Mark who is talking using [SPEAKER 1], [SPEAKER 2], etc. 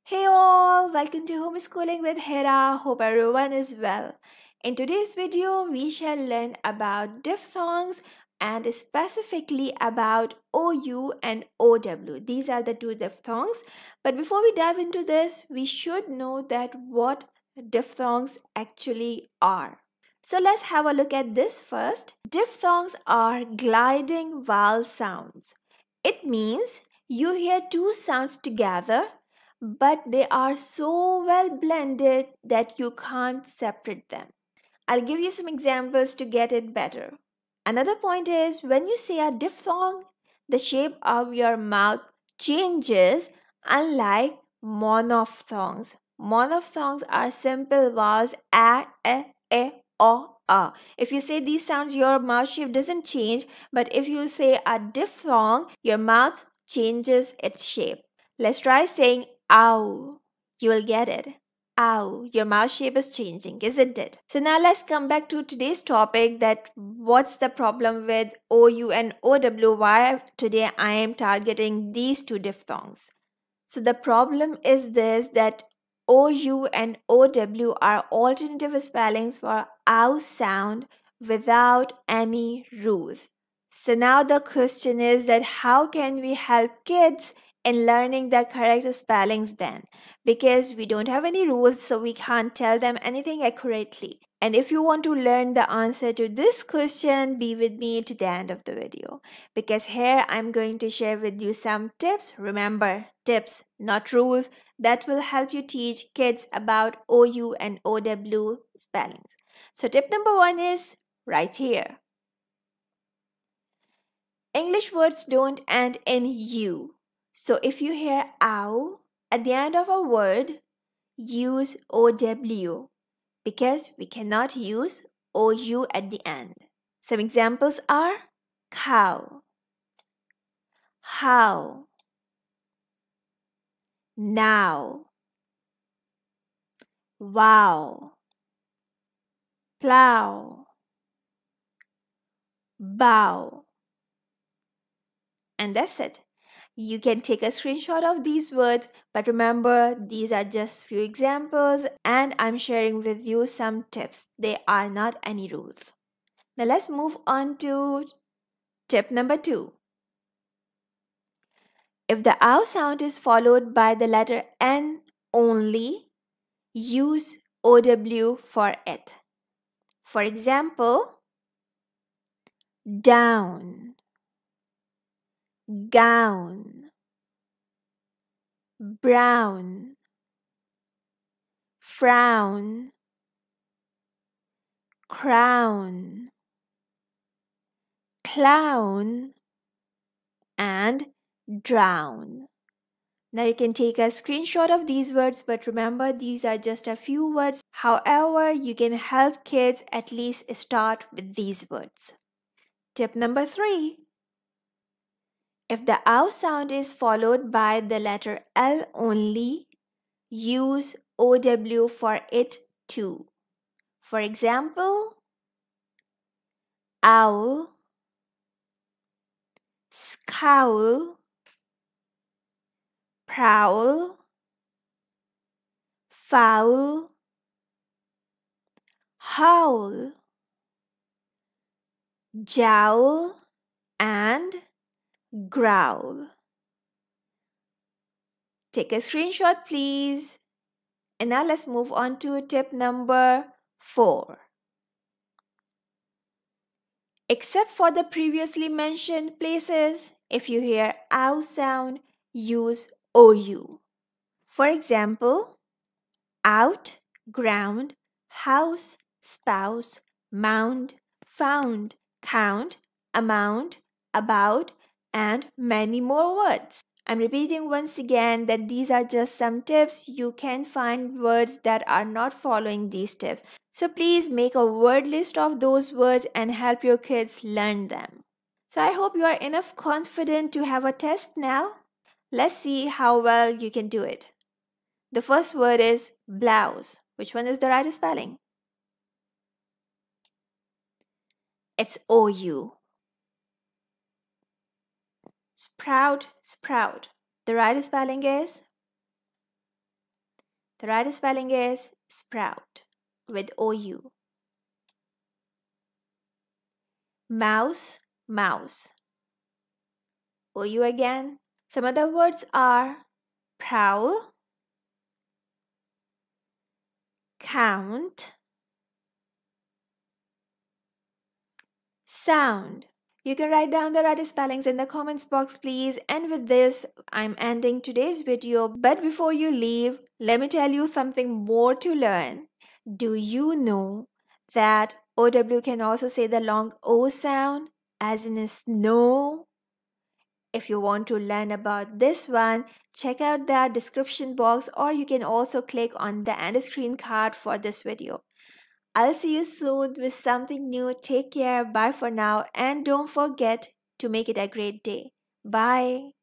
[SPEAKER 1] Hey all, welcome to Homeschooling with Hera. Hope everyone is well. In today's video, we shall learn about diphthongs and specifically about OU and OW. These are the two diphthongs. But before we dive into this, we should know that what diphthongs actually are. So let's have a look at this first. Diphthongs are gliding vowel sounds. It means you hear two sounds together, but they are so well blended that you can't separate them. I'll give you some examples to get it better. Another point is when you say a diphthong, the shape of your mouth changes, unlike monophthongs. Monophthongs are simple vowels a, e, o, a. If you say these sounds, your mouth shape doesn't change, but if you say a diphthong, your mouth changes its shape. Let's try saying ow. You will get it. Ow, your mouth shape is changing, isn't it? So now let's come back to today's topic, that what's the problem with OU and OW, why today I am targeting these two diphthongs. So the problem is this, that OU and OW are alternative spellings for ow sound without any rules. So now the question is that how can we help kids in learning the correct spellings then? Because we don't have any rules, so we can't tell them anything accurately. And if you want to learn the answer to this question, be with me to the end of the video, because here I'm going to share with you some tips. Remember, tips, not rules, that will help you teach kids about OU and OW spellings. So tip number 1 is right here. English words don't end in U. So if you hear ow at the end of a word, use OW, because we cannot use OU at the end. Some examples are cow, how, now, wow, plow, bow. And that's it. You can take a screenshot of these words, but remember, these are just few examples and I'm sharing with you some tips. They are not any rules. Now let's move on to tip number 2. If the ow sound is followed by the letter N only, use OW for it. For example, down, gown, brown, frown, crown, clown, and drown. Now you can take a screenshot of these words, but remember, these are just a few words. However, you can help kids at least start with these words. Tip number 3. If the ow sound is followed by the letter L only, use OW for it too. For example, owl, scowl, prowl, foul, howl, jowl, and growl. Take a screenshot, please. And now let's move on to tip number 4. Except for the previously mentioned places, if you hear ow sound, use OU. For example, out, ground, house, spouse, mound, found, count, amount, about, and many more words. I'm repeating once again that these are just some tips. You can find words that are not following these tips. So please make a word list of those words and help your kids learn them. So I hope you are enough confident to have a test now. Let's see how well you can do it. The first word is blouse. Which one is the right spelling? It's OU. Sprout, sprout. The right spelling is The right spelling is sprout with OU. Mouse, mouse. OU again. Some other words are prowl, count, sound. You can write down the right spellings in the comments box, please. And with this, I'm ending today's video. But before you leave, let me tell you something more to learn. Do you know that OW can also say the long O sound, as in snow? If you want to learn about this one, check out the description box, or you can also click on the end screen card for this video. I'll see you soon with something new. Take care, bye for now, and don't forget to make it a great day. Bye.